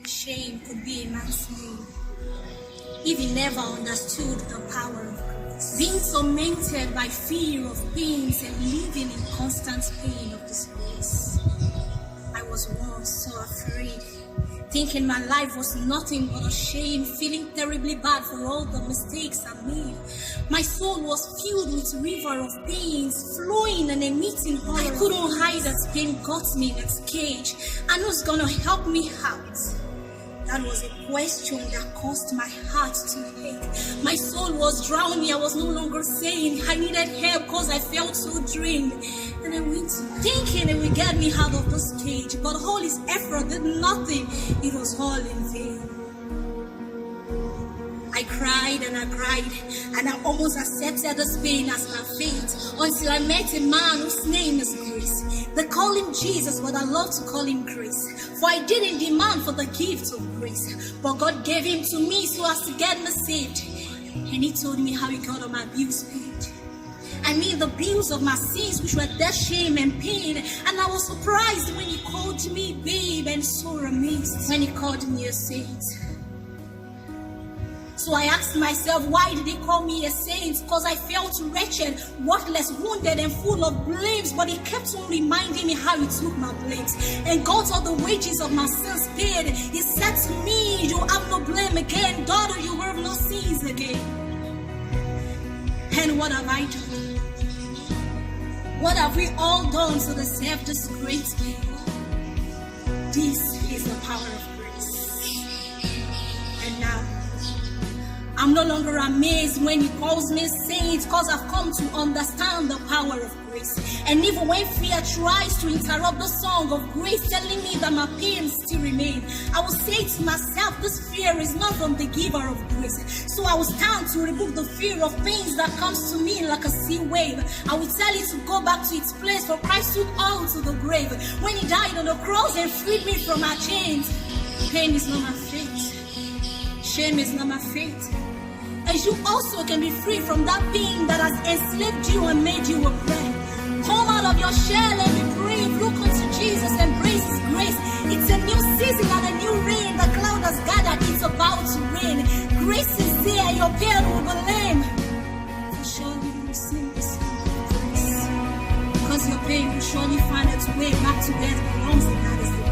shame could be a man's name if he never understood the power of grace. Being tormented by fear of pains and living in constant pain of disgrace. I was once so afraid, thinking my life was nothing but a shame, feeling terribly bad for all the mistakes I made. My soul was filled with river of pains, flowing and emitting horror. I couldn't hide that pain got me in its cage, and who's gonna help me out? That was a question that caused my heart to ache. My soul was drowning. I was no longer saying I needed help because I felt so drained. And I went thinking it would get me out of this cage, but all his effort did nothing. It was all in vain. I cried, and I almost accepted this pain as my fate until I met a man whose name is Grace. They call him Jesus, but I love to call him Grace. For I didn't demand for the gift of grace, but God gave him to me so as to get me saved. And he told me how he got on my bills paid. I mean the bills of my sins, which were death, shame, and pain. And I was surprised when he called me babe, and so amazed when he called me a saint. So I asked myself, why did he call me a saint? Because I felt wretched, worthless, wounded, and full of blames. But he kept on reminding me how he took my blames and got all the wages of my sins paid. He said to me, you have no blame again. Daughter, you have no sins again. And what have I done? What have we all done to deserve this great pain? This is the power of grace. And now, I'm no longer amazed when he calls me saint, because I've come to understand the power of grace. And even when fear tries to interrupt the song of grace, telling me that my pains still remain, I will say to myself, this fear is not from the giver of grace. So I will stand to rebuke the fear of pains that comes to me like a sea wave. I will tell it to go back to its place, for Christ took all to the grave when he died on the cross and freed me from my chains. Pain is not my fate. Shame is not my fate. And you also can be free from that pain that has enslaved you and made you a prey. Come out of your shell and be brave. Look unto Jesus, embrace his grace. It's a new season and a new rain. The cloud has gathered, it's about to rain. Grace is there, your pain will be lame. For surely you will sing the song of grace, because your pain will surely find its way back to where it belongs, and that is the